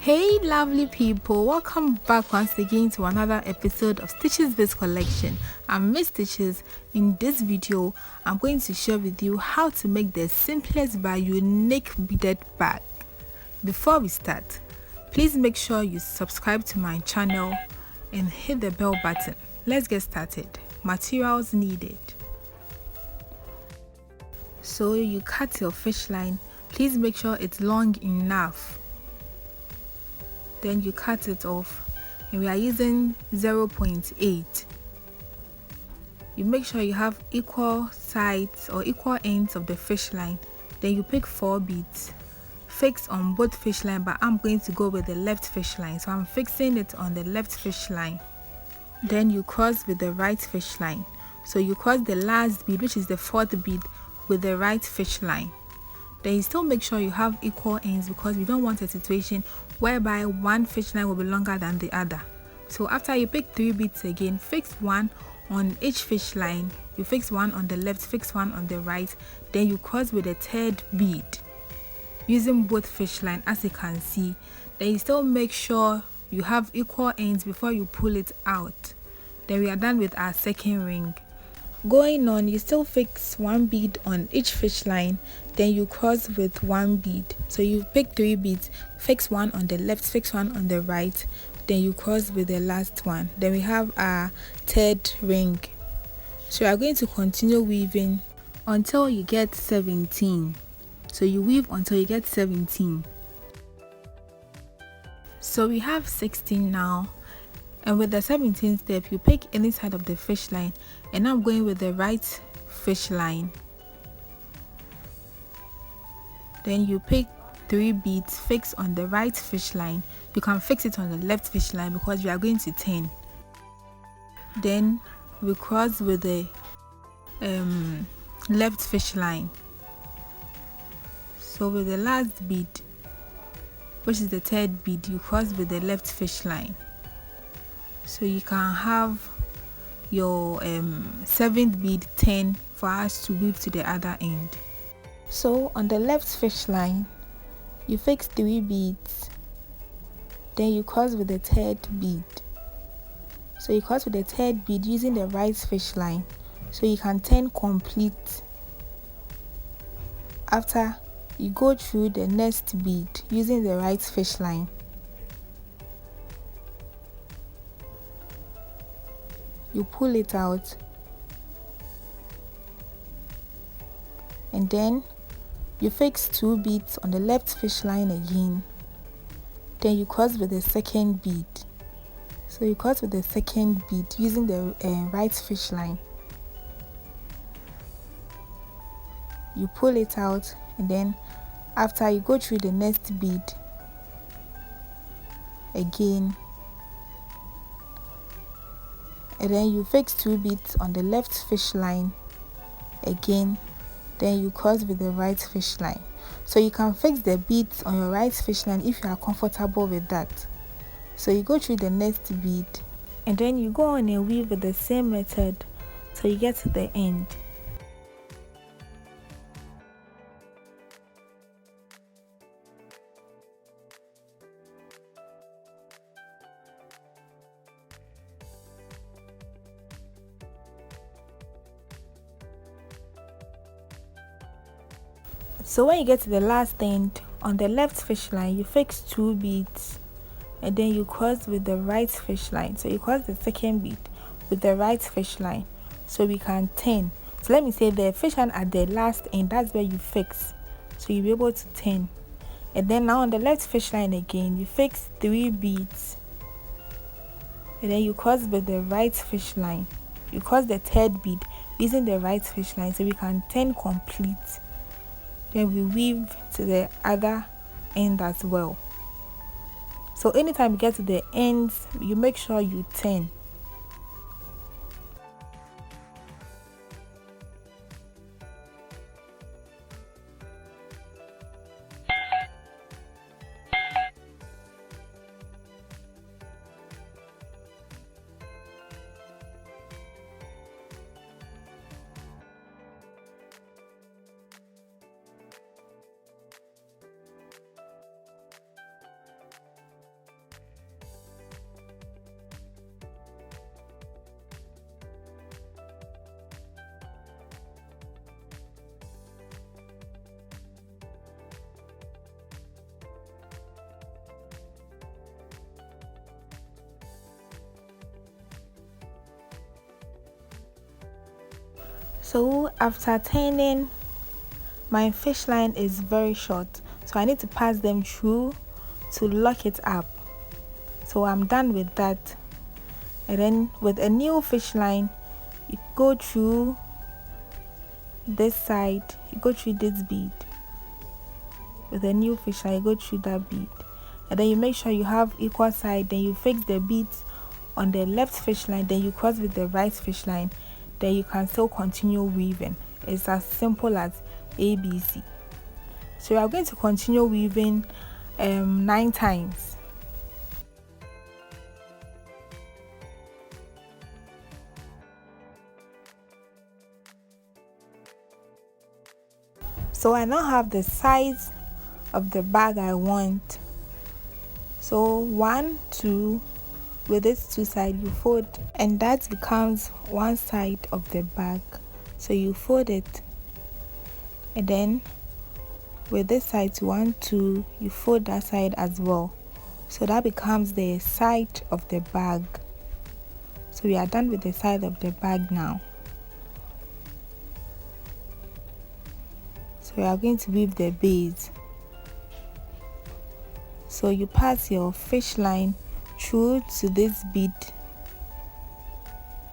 Hey lovely people, welcome back once again to another episode of Stitches Biz Collection. I'm Miss Stitches. In this video, I'm going to share with you how to make the simplest but unique beaded bag. Before we start, please make sure you subscribe to my channel and hit the bell button. Let's get started. Materials needed. So you cut your fish line. Please make sure it's long enough. Then you cut it off, and we are using 0.8. You make sure you have equal sides or equal ends of the fish line. Then you pick 4 beads, fix on both fish line, but I'm going to go with the left fish line, so I'm fixing it on the left fish line. Then you cross with the right fish line, so you cross the last bead, which is the 4th bead, with the right fish line. Then you still make sure you have equal ends, because we don't want a situation whereby one fish line will be longer than the other. So after you pick 3 beads again, fix one on each fish line. You fix one on the left, fix one on the right. Then you cross with the 3rd bead using both fish line, as you can see. Then you still make sure you have equal ends before you pull it out. Then we are done with our 2nd ring. Going on, you still fix 1 bead on each fish line, then you cross with 1 bead. So you pick 3 beads, fix one on the left, fix one on the right, then you cross with the last one. Then we have our 3rd ring. So you are going to continue weaving until you get 17. So you weave until you get 17. So we have 16 now. And with the 17th step, you pick any side of the fish line, and I'm going with the right fish line. Then you pick 3 beads, fix on the right fish line. You can fix it on the left fish line because we are going to turn. Then we cross with the left fish line. So with the last bead, which is the 3rd bead, you cross with the left fish line. So you can have your 7th bead turn for us to weave to the other end. So on the left fish line, you fix 3 beads, then you cross with the 3rd bead. So you cross with the 3rd bead using the right fish line, so you can turn complete. After, you go through the next bead using the right fish line. You pull it out, and then you fix 2 beads on the left fish line again. Then you cross with the 2nd bead. So you cross with the 2nd bead using the right fish line. You pull it out, and then after, you go through the next bead again. And then you fix 2 beads on the left fish line again. Then you cross with the right fish line. So you can fix the beads on your right fish line if you are comfortable with that. So you go through the next bead, and then you go on and weave with the same method till you get to the end. So when you get to the last end, on the left fish line, you fix 2 beads, and then you cross with the right fish line. So you cross the 2nd bead with the right fish line, so we can turn. So let me say the fish line at the last end, that's where you fix, so you'll be able to turn. And then now on the left fish line again, you fix 3 beads, and then you cross with the right fish line. You cross the 3rd bead using the right fish line, so we can turn complete. Then we weave to the other end as well. So anytime you get to the ends, you make sure you turn. So after turning, my fish line is very short, so I need to pass them through to lock it up. So I'm done with that. And then with a new fish line, you go through this side, you go through this bead. With a new fish line, you go through that bead, and then you make sure you have equal side. Then you fix the beads on the left fish line, then you cross with the right fish line, then you can still continue weaving. It's as simple as ABC. So we are going to continue weaving 9 times. So I now have the size of the bag I want. So 1, 2, with this 2 side you fold, and that becomes one side of the bag. So you fold it, and then with this side 1, 2, you fold that side as well. So that becomes the side of the bag. So we are done with the side of the bag now. So we are going to weave the base. So you pass your fish line through to this bead.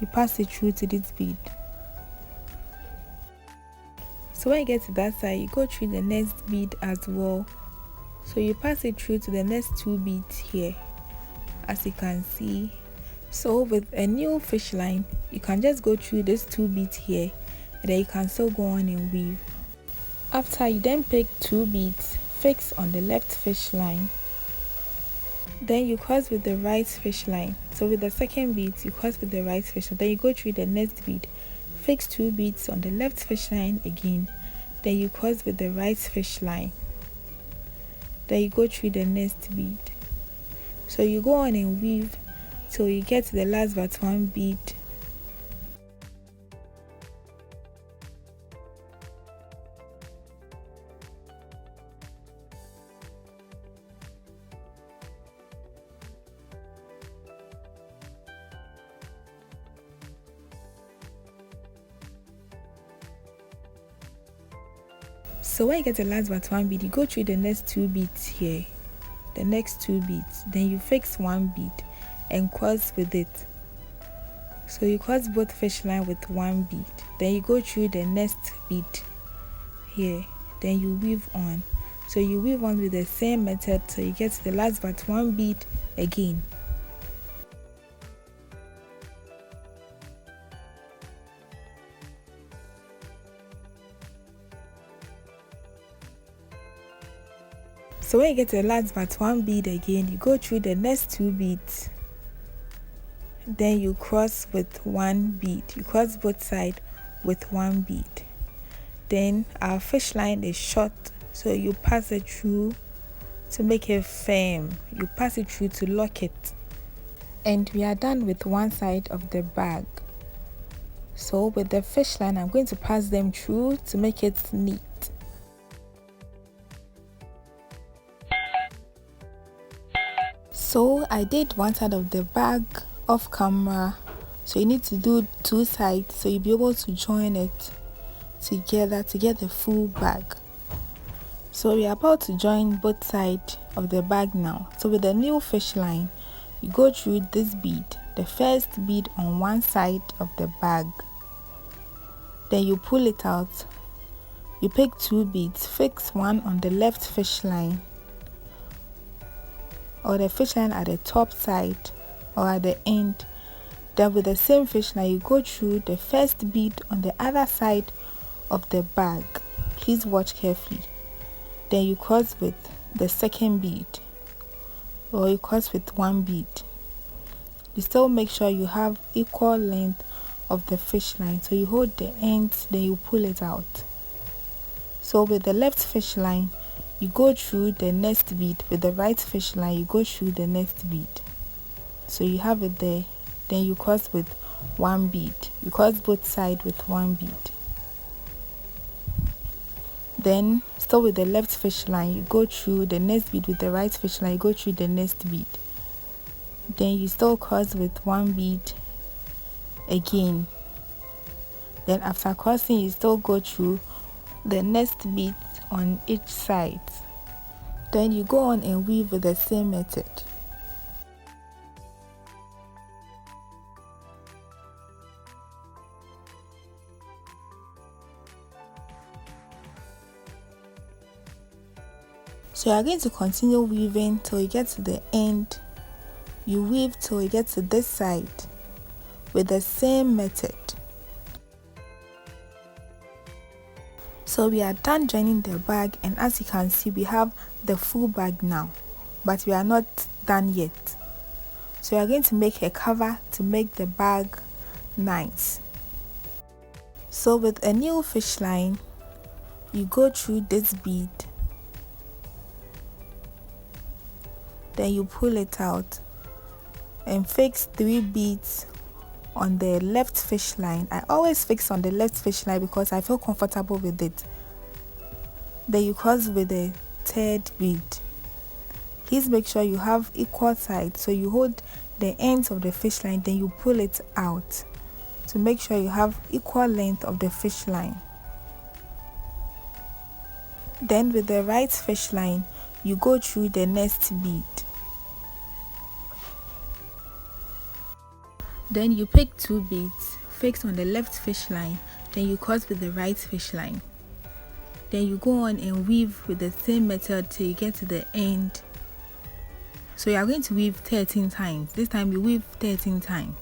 You pass it through to this bead. So when you get to that side, you go through the next bead as well. So you pass it through to the next 2 beads here, as you can see. So with a new fish line, you can just go through these 2 beads here, and then you can still go on and weave. After you then pick 2 beads, fix on the left fish line. Then you cross with the right fish line. So with the second bead, you cross with the right fish line. Then you go through the next bead, fix 2 beads on the left fish line again. Then you cross with the right fish line. Then you go through the next bead. So you go on and weave till you get to the last but one bead. So when you get the last but one bead, you go through the next 2 beads here, the next 2 beads, then you fix 1 bead and cross with it. So you cross both fish line with 1 bead, then you go through the next bead here, then you weave on. So you weave on with the same method till you get to the last but one bead again. So when you get to the last but one bead again, you go through the next 2 beads, then you cross with 1 bead. You cross both sides with 1 bead. Then our fish line is short, so you pass it through to make it firm. You pass it through to lock it. And we are done with one side of the bag. So with the fish line, I'm going to pass them through to make it neat. So I did one side of the bag off camera, so you need to do 2 sides so you'll be able to join it together to get the full bag. So we are about to join both sides of the bag now. So with the new fish line, you go through this bead, the first bead on one side of the bag, then you pull it out. You pick 2 beads, fix one on the left fish line or the fish line at the top side or at the end. Then with the same fish line, you go through the first bead on the other side of the bag. Please watch carefully. Then you cross with the second bead, or you cross with 1 bead. You still make sure you have equal length of the fish line, so you hold the ends, then you pull it out. So with the left fish line, you go through the next bead. With the right fish line, you go through the next bead. So you have it there. Then you cross with 1 bead. You cross both sides with 1 bead. Then still with the left fish line, you go through the next bead. With the right fish line, you go through the next bead. Then you still cross with 1 bead again. Then after crossing, you still go through the next bead on each side. Then you go on and weave with the same method. So you are going to continue weaving till you get to the end. You weave till you get to this side with the same method. So we are done joining the bag, and as you can see, we have the full bag now, but we are not done yet. So we are going to make a cover to make the bag nice. So with a new fish line, you go through this bead, then you pull it out and fix 3 beads on the left fish line. I always fix on the left fish line because I feel comfortable with it. Then you cross with the 3rd bead. Please make sure you have equal sides, so you hold the ends of the fish line, then you pull it out to make sure you have equal length of the fish line. Then with the right fish line, you go through the next bead. Then you pick 2 beads, fix on the left fish line, then you cross with the right fish line. Then you go on and weave with the same method till you get to the end. So you are going to weave 13 times. This time you weave 13 times.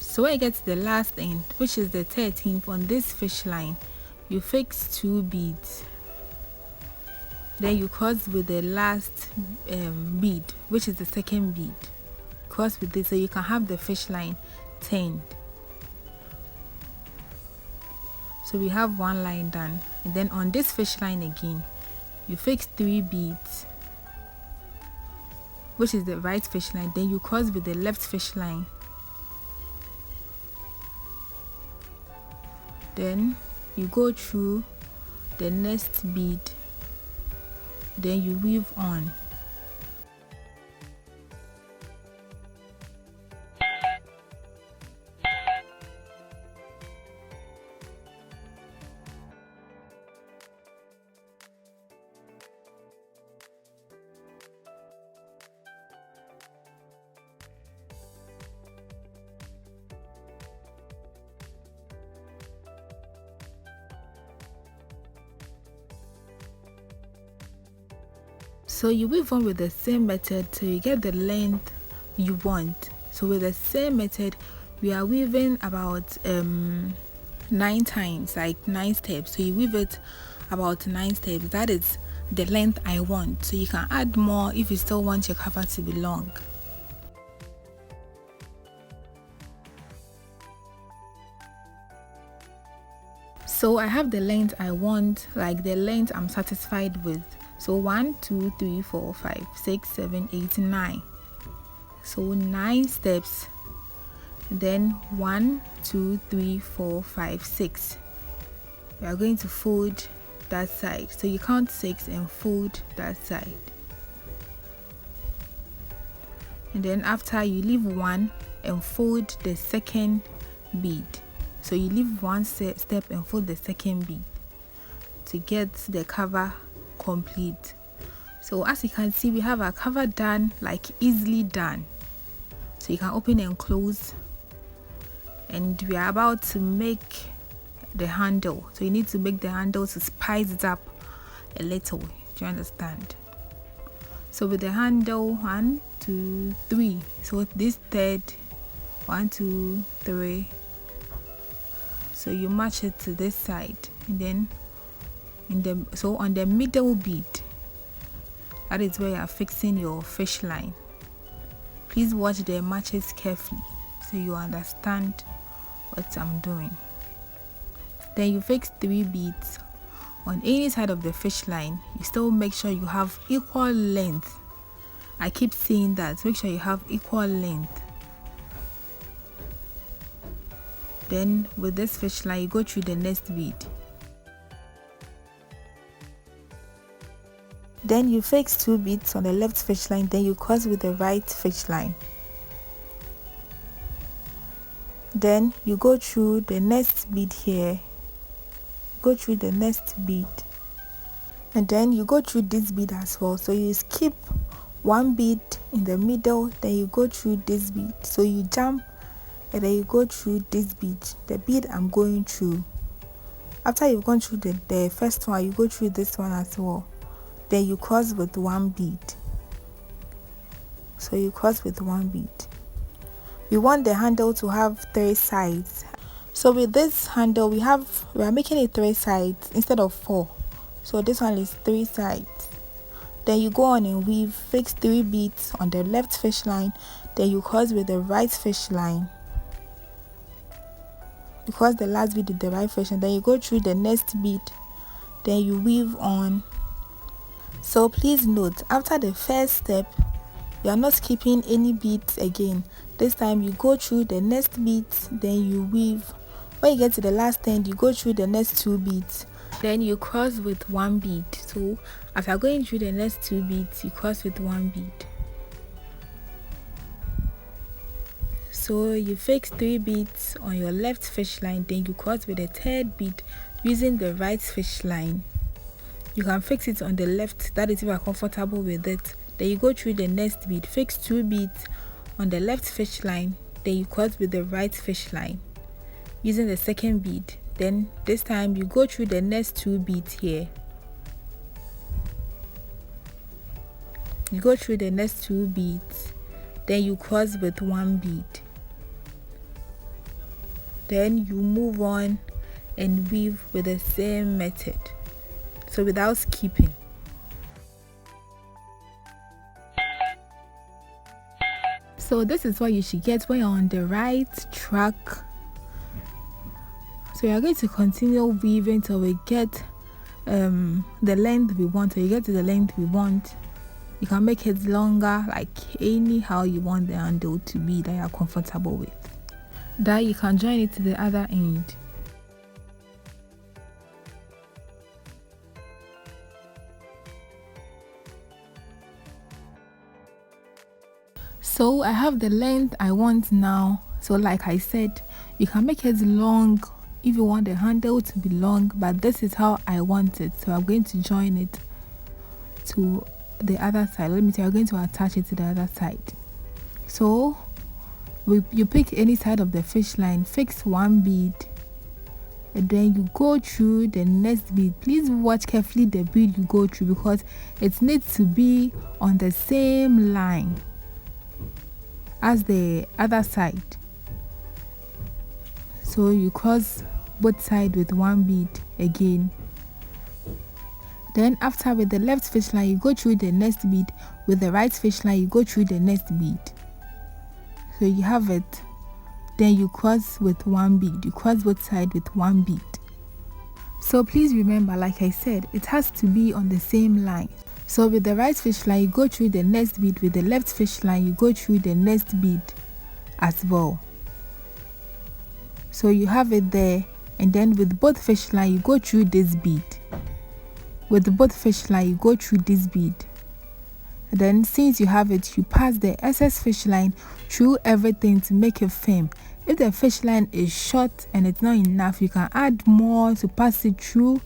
So when you get to the last end, which is the 13th on this fish line, you fix 2 beads. Then you cross with the last bead, which is the 2nd bead. Cross with this so you can have the fish line turned. So we have 1 line done, and then on this fish line again, you fix 3 beads, which is the right fish line. Then you cross with the left fish line. Then you go through the next bead, then you weave on. So you weave on with the same method till you get the length you want. So with the same method, we are weaving about 9 times, like 9 steps. So you weave it about 9 steps. That is the length I want. So you can add more if you still want your cover to be long. So I have the length I want, like the length I'm satisfied with. So 1, 2, 3, 4, 5, 6, 7, 8, 9. So 9 steps. Then 1, 2, 3, 4, 5, 6. We are going to fold that side. So you count 6 and fold that side. And then after, you leave 1 and fold the 2nd bead. So you leave 1 step and fold the 2nd bead to get the cover complete. So as you can see, we have our cover done, like easily done. So you can open and close, and we are about to make the handle. So you need to make the handle to spice it up a little. Do you understand? So with the handle, 1, 2, 3. So this 3rd, 1, 2, 3. So you match it to this side, and then so on the middle bead, that is where you are fixing your fish line. Please watch the matches carefully so you understand what I'm doing. Then you fix 3 beads on any side of the fish line, you still make sure you have equal length. I keep saying that, make sure you have equal length. Then with this fish line, you go through the next bead. Then you fix 2 beads on the left fish line, then you cross with the right fish line. Then you go through the next bead here, go through the next bead, and then you go through this bead as well. So you skip 1 bead in the middle, then you go through this bead. So you jump and then you go through this bead, the bead I'm going through. After you've gone through the first one, you go through this one as well. Then you cross with 1 bead. So you cross with 1 bead. We want the handle to have 3 sides. So with this handle, we are making it 3 sides instead of 4. So this one is 3 sides. Then you go on and weave, fix 3 beads on the left fish line. Then you cross with the right fish line. You cross the last bead with the right fish, and then you go through the next bead. Then you weave on. So please note, after the first step, you are not skipping any beads again. This time you go through the next beads, then you weave. When you get to the last end, you go through the next 2 beads. Then you cross with 1 bead. So after going through the next 2 beads, you cross with 1 bead. So you fix 3 beads on your left fish line, then you cross with the 3rd bead using the right fish line. You can fix it on the left, that is if you are comfortable with it. Then you go through the next bead, fix 2 beads on the left fish line, then you cross with the right fish line using the 2nd bead. Then this time you go through the next 2 beads here. You go through the next 2 beads, then you cross with 1 bead. Then you move on and weave with the same method, so without skipping. So this is what you should get when you're on the right track. So you are going to continue weaving till we get the length we want. So you get to the length we want. You can make it longer, like anyhow you want the handle to be that you are comfortable with. That you can join it to the other end. So I have the length I want now. So like I said, you can make it long if you want the handle to be long, but this is how I want it. So I'm going to join it to the other side. Let me tell you, I'm going to attach it to the other side. So you pick any side of the fish line, fix 1 bead, and then you go through the next bead. Please watch carefully the bead you go through, because it needs to be on the same line as the other side. So you cross both sides with 1 bead again. Then after, with the left fish line, you go through the next bead. With the right fish line, you go through the next bead. So you have it. Then you cross with 1 bead. You cross both sides with 1 bead. So please remember, like I said, it has to be on the same line. So with the right fish line, you go through the next bead. With the left fish line, you go through the next bead as well. So you have it there. And then with both fish line, you go through this bead. With both fish line, you go through this bead. And then since you have it, you pass the excess fish line through everything to make it firm. If the fish line is short and it's not enough, you can add more to pass it through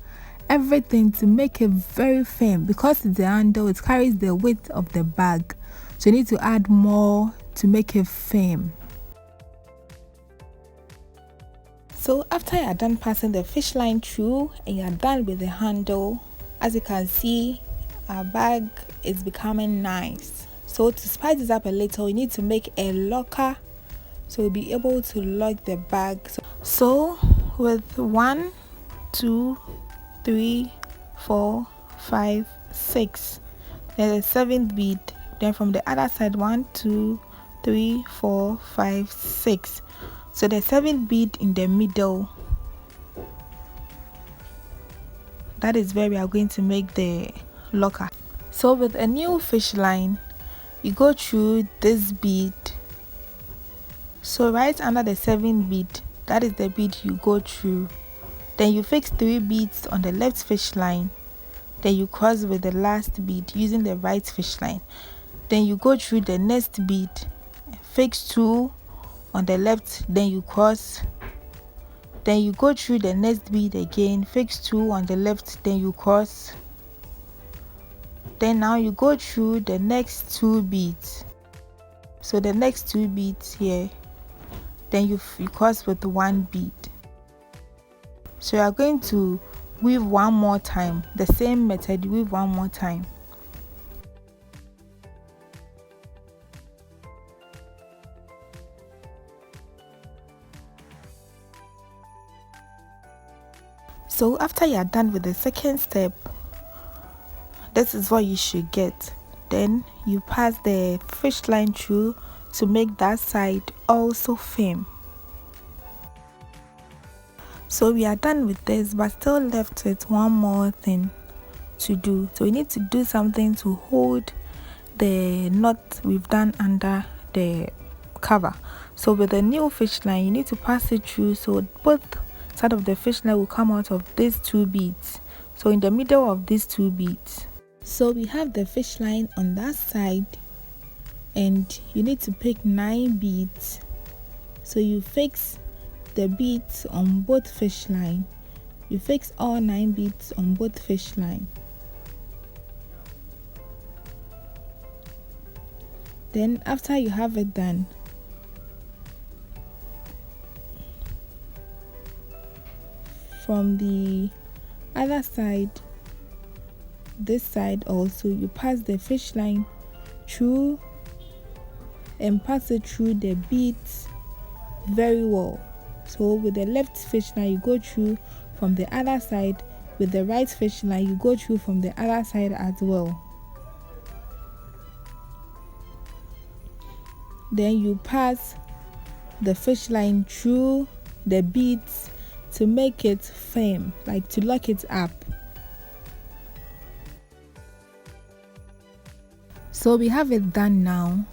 everything to make it very firm. Because it's the handle, it carries the weight of the bag, so you need to add more to make it firm. So after you are done passing the fish line through and you are done with the handle, as you can see, our bag is becoming nice. So to spice this up a little, you need to make a locker, so you'll be able to lock the bag. So with 1, 2, 3, 4, 5, 6, there's a 7th bead. Then from the other side, 1, 2, 3, 4, 5, 6. So the 7th bead in the middle, that is where we are going to make the locker. So with a new fish line, you go through this bead. So right under the 7th bead, that is the bead you go through. Then you fix 3 beads on the left fish line. Then you cross with the last bead using the right fish line. Then you go through the next bead, fix 2 on the left, then you cross. Then you go through the next bead again, fix 2 on the left, then you cross. Then now you go through the next 2 beads. So the next 2 beads here, then you cross with 1 bead. So you are going to weave one more time, the same method, weave one more time. So after you are done with the second step, this is what you should get. Then you pass the fish line through to make that side also firm. So we are done with this, but still left with one more thing to do. So we need to do something to hold the knot we've done under the cover. So with the new fish line, you need to pass it through so both side of the fish line will come out of these 2 beads. So in the middle of these 2 beads. So we have the fish line on that side, and you need to pick 9 beads. So you fix the beads on both fish line. You fix all 9 beads on both fish line. Then after you have it done, from the other side, this side also, you pass the fish line through and pass it through the beads very well. So with the left fish line, you go through from the other side. With the right fish line, you go through from the other side as well. Then you pass the fish line through the beads to make it firm, like to lock it up. So we have it done now,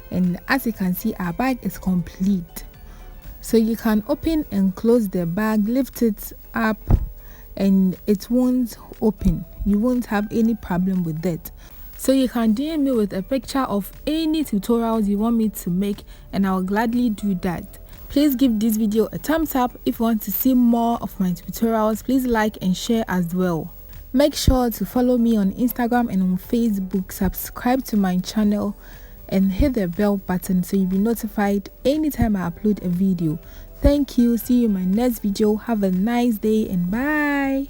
and as you can see, our bag is complete. So you can open and close the bag, lift it up, and it won't open. You won't have any problem with that. So you can DM me with a picture of any tutorials you want me to make, and I'll gladly do that. Please give this video a thumbs up. If you want to see more of my tutorials, please like and share as well. Make sure to follow me on Instagram and on Facebook, subscribe to my channel, and hit the bell button so you'll be notified anytime I upload a video. Thank you. See you in my next video. Have a nice day and bye.